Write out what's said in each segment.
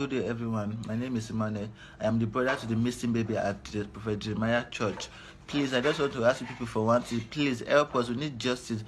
Good day, everyone. My name is Emmanuel. I am the brother to the missing baby at the Prophet Jeremiah Church. Please, I just want to ask you people for one thing. Please help us. We need justice.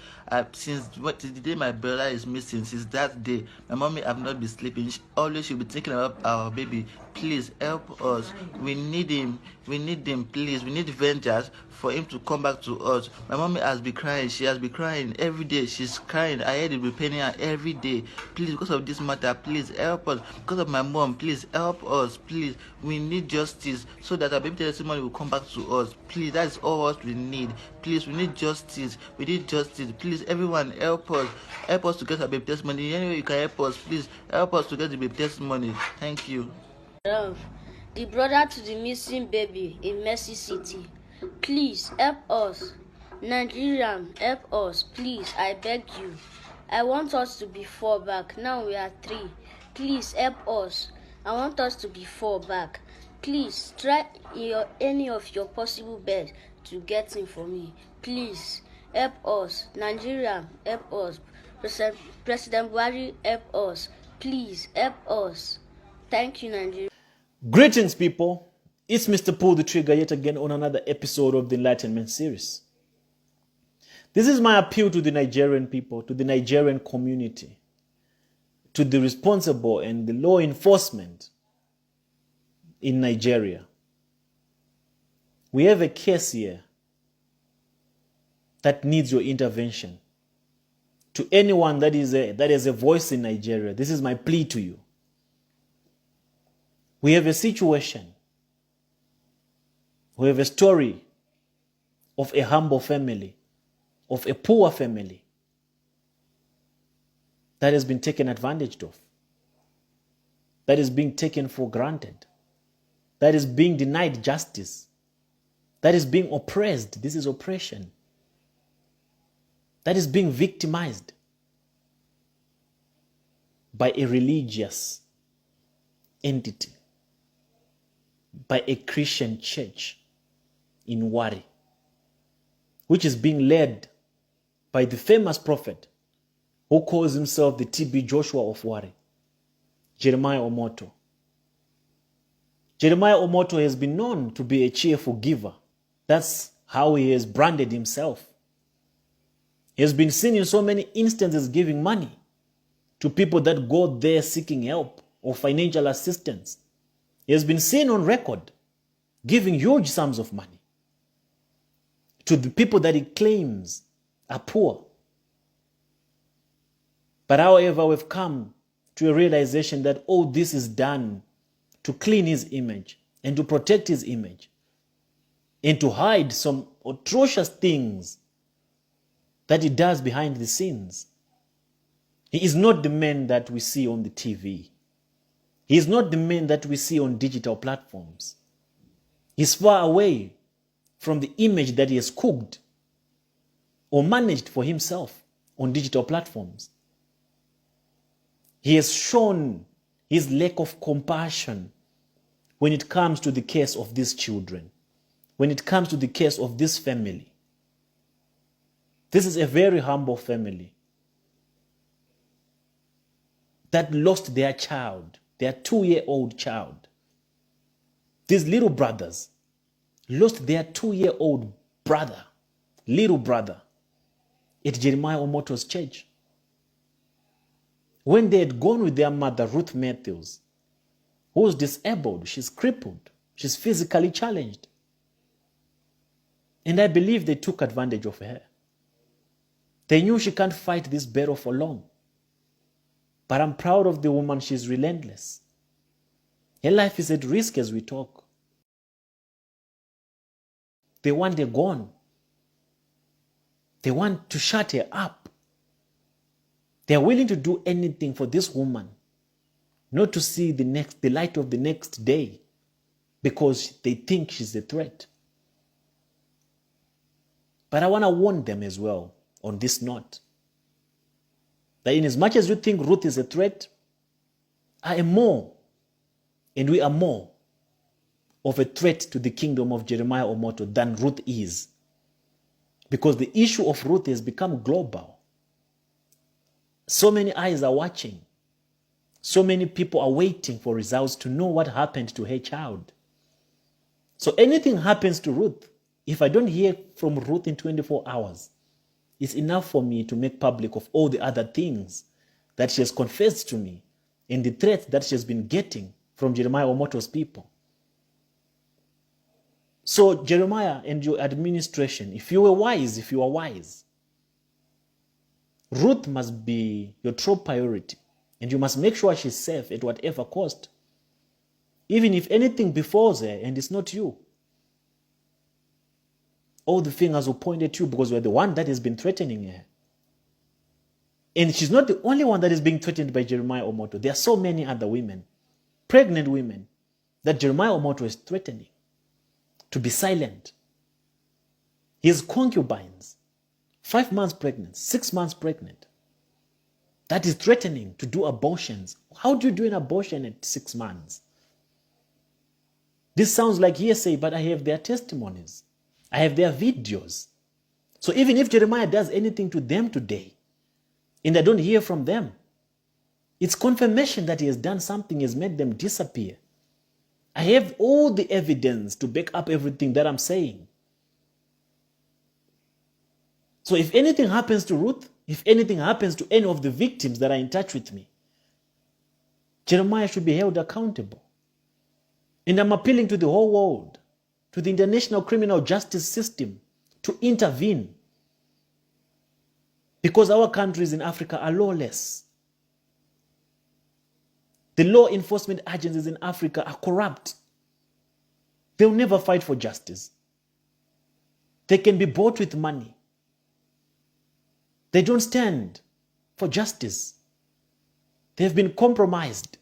Since the day my brother is missing, since that day, my mommy have not been sleeping. Always she'll be thinking about our baby. Please help us. We need him. We need him. Please, we need vengeance for him to come back to us. My mommy has been crying. She has been crying every day. She's crying. I heard it be paining her every day. Please, because of this matter, please help us. Because of my mom, please help us. Please, we need justice so that our baby testimony will come back to us. Please, that's all what we need. Please, we need justice. We need justice. Please, everyone, help us. Help us to get our baby testimony. Anyway, you can help us. Please help us to get the baby testimony. Thank you. The brother to the missing baby in Mercy City. Please help us. Nigerian, help us. Please, I beg you. I want us to be 4 back. Now we are 3. Please help us. I want us to be 4 back. Please try any of your possible best to get him for me. Please help us. Nigerian, help us. President Buhari, help us. Please help us. Thank you, Nigeria. Greetings, people. It's Mr. Pull the Trigger yet again on another episode of the Enlightenment series. This is my appeal to the Nigerian people, to the Nigerian community, to the responsible and the law enforcement in Nigeria. We have a case here that needs your intervention. To anyone that has a voice in Nigeria, this is my plea to you. We have a situation. We have a story of a humble family, of a poor family that has been taken advantage of, that is being taken for granted, that is being denied justice, that is being oppressed. This is oppression. That is being victimized by a religious entity, by a Christian church in Wari, which is being led by the famous prophet who calls himself the TB Joshua of Wari, Jeremiah Omoto. Jeremiah Omoto has been known to be a cheerful giver. That's how he has branded himself. He has been seen in so many instances giving money to people that go there seeking help or financial assistance. He has been seen on record giving huge sums of money to the people that he claims are poor. But however, we've come to a realization that all this is done to clean his image and to protect his image and to hide some atrocious things that he does behind the scenes. He is not the man that we see on the TV. He is not the man that we see on digital platforms. He's far away from the image that he has cooked or managed for himself on digital platforms. He has shown his lack of compassion when it comes to the case of these children, when it comes to the case of this family. This is a very humble family that lost their child, their 2-year-old child. These little brothers lost their 2-year-old brother, little brother, at Jeremiah Omoto's church. When they had gone with their mother, Ruth Matthews, who was disabled, she's crippled, she's physically challenged. And I believe they took advantage of her. They knew she can't fight this battle for long. But I'm proud of the woman. She's relentless. Her life is at risk as we talk. They want her gone. They want to shut her up. They are willing to do anything for this woman not to see the light of the next day because they think she's a threat. But I want to warn them as well on this note, that in as much as you think Ruth is a threat, I am more, and we are more of a threat to the kingdom of Jeremiah Omoto than Ruth is. Because the issue of Ruth has become global. So many eyes are watching. So many people are waiting for results to know what happened to her child. So anything happens to Ruth, if I don't hear from Ruth in 24 hours, it's enough for me to make public of all the other things that she has confessed to me and the threats that she has been getting from Jeremiah Omoto's people. So Jeremiah and your administration, if you are wise, Ruth must be your top priority, and you must make sure she's safe at whatever cost, even if anything befalls her and it's not you. All the fingers will point at you because you're the one that has been threatening her. And she's not the only one that is being threatened by Jeremiah Omoto. There are so many other women, pregnant women, that Jeremiah Omoto is threatening to be silent. His concubines, 5 months pregnant, 6 months pregnant, that is threatening to do abortions. How do you do an abortion at 6 months? This sounds like hearsay, but I have their testimonies. I have their videos. So even if Jeremiah does anything to them today, and I don't hear from them, it's confirmation that he has done something, has made them disappear. I have all the evidence to back up everything that I'm saying. So if anything happens to Ruth, if anything happens to any of the victims that are in touch with me, Jeremiah should be held accountable. And I'm appealing to the whole world, to the international criminal justice system, to intervene. Because our countries in Africa are lawless. The law enforcement agencies in Africa are corrupt. They'll never fight for justice. They can be bought with money. They don't stand for justice. They've been compromised.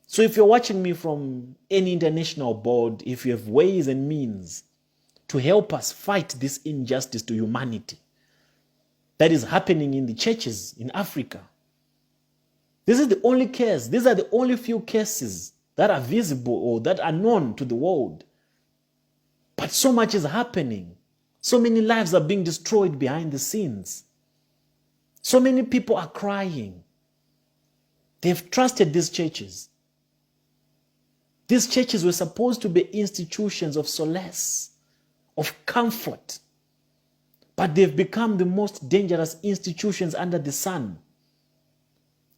So if you're watching me from any international board, if you have ways and means to help us fight this injustice to humanity that is happening in the churches in Africa, this is the only case. These are the only few cases that are visible or that are known to the world. But so much is happening. So many lives are being destroyed behind the scenes. So many people are crying. They've trusted these churches. These churches were supposed to be institutions of solace, of comfort. But they've become the most dangerous institutions under the sun.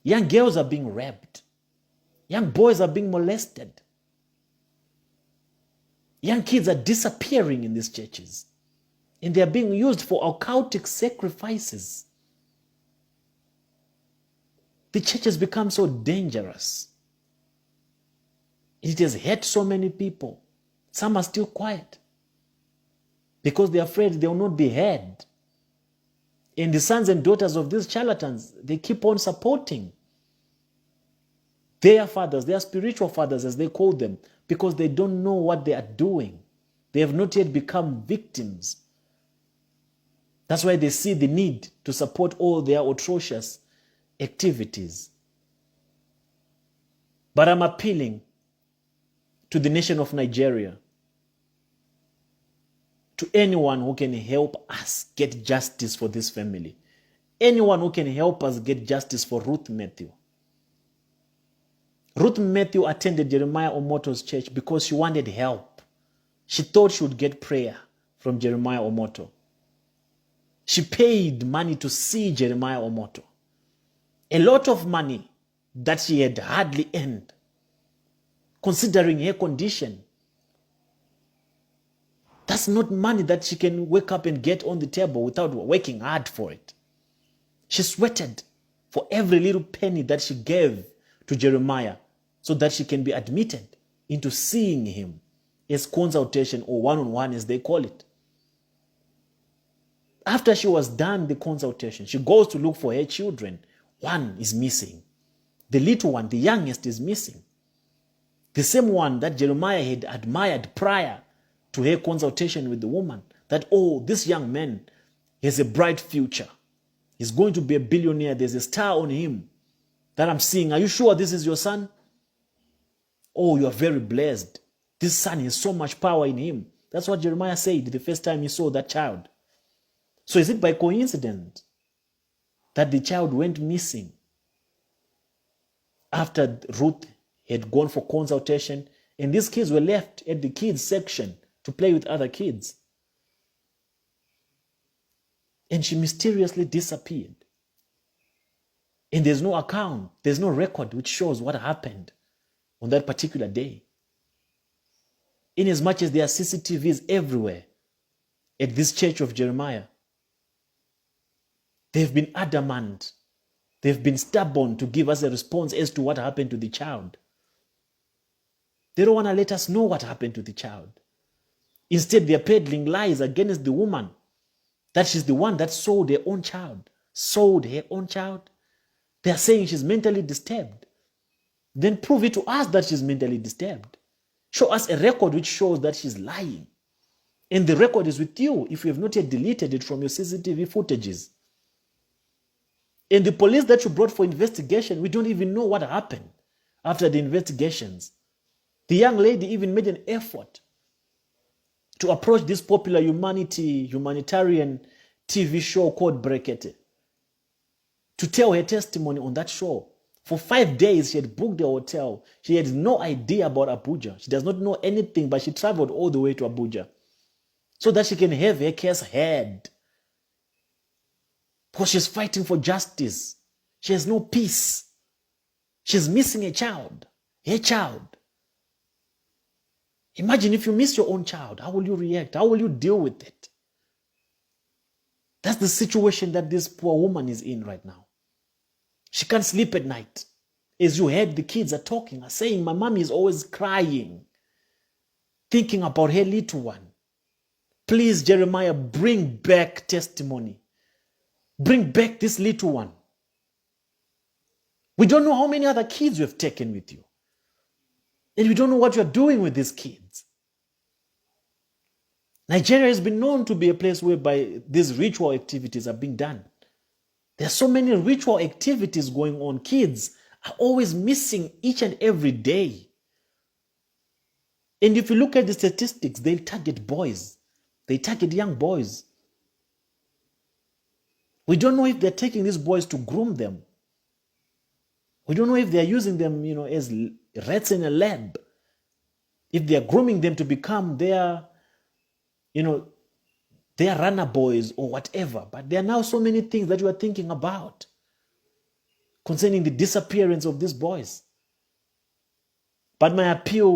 Young girls are being raped. Young boys are being molested. Young kids are disappearing in these churches. And they are being used for occultic sacrifices. The church has become so dangerous. It has hurt so many people. Some are still quiet because they're afraid they will not be heard. And the sons and daughters of these charlatans, they keep on supporting their fathers, their spiritual fathers as they call them, because they don't know what they are doing. They have not yet become victims. That's why they see the need to support all their atrocious activities. But I'm appealing to the nation of Nigeria, to anyone who can help us get justice for this family, anyone who can help us get justice for Ruth Matthew. Ruth Matthew attended Jeremiah Omoto's church because she wanted help. She thought she would get prayer from Jeremiah Omoto. She paid money to see Jeremiah Omoto. A lot of money that she had hardly earned, considering her condition. That's not money that she can wake up and get on the table without working hard for it. She sweated for every little penny that she gave to Jeremiah so that she can be admitted into seeing him as consultation, or one-on-one as they call it. After she was done the consultation, she goes to look for her children. One is missing. The little one, the youngest, is missing. The same one that Jeremiah had admired prior to her consultation with the woman, that, oh, this young man has a bright future. He's going to be a billionaire. There's a star on him that I'm seeing. Are you sure this is your son? Oh, you are very blessed. This son has so much power in him. That's what Jeremiah said the first time he saw that child. So is it by coincidence that the child went missing? after Ruth had gone for consultation, and these kids were left at the kids section to play with other kids. And she mysteriously disappeared. And there's no account, there's no record which shows what happened on that particular day. Inasmuch as there are CCTVs everywhere at this church of Jeremiah, they've been adamant, they've been stubborn to give us a response as to what happened to the child. They don't want to let us know what happened to the child. Instead, they're peddling lies against the woman, that she's the one that sold her own child. Sold her own child. They're saying she's mentally disturbed. Then prove it to us that she's mentally disturbed. Show us a record which shows that she's lying. And the record is with you if you have not yet deleted it from your CCTV footages. And the police that you brought for investigation, we don't even know what happened after the investigations. The young lady even made an effort to approach this popular humanitarian TV show called Brekete to tell her testimony on that show. For 5 days, she had booked a hotel. She had no idea about Abuja. She does not know anything, but she traveled all the way to Abuja so that she can have her case heard. Because she's fighting for justice. She has no peace. She's missing a child. Her child. Imagine if you miss your own child. How will you react? How will you deal with it? That's the situation that this poor woman is in right now. She can't sleep at night. As you heard, the kids are talking, are saying, my mommy is always crying, thinking about her little one. Please, Jeremiah, bring back testimony. Bring back this little one. We don't know how many other kids you have taken with you. And we don't know what you're doing with these kids. Nigeria has been known to be a place whereby these ritual activities are being done. There are so many ritual activities going on. Kids are always missing each and every day. And if you look at the statistics, they target boys. They target young boys. We don't know if they're taking these boys to groom them. We don't know if they're using them, as rats in a lab. If they're grooming them to become their runner boys or whatever. But there are now so many things that you are thinking about concerning the disappearance of these boys. But my appeal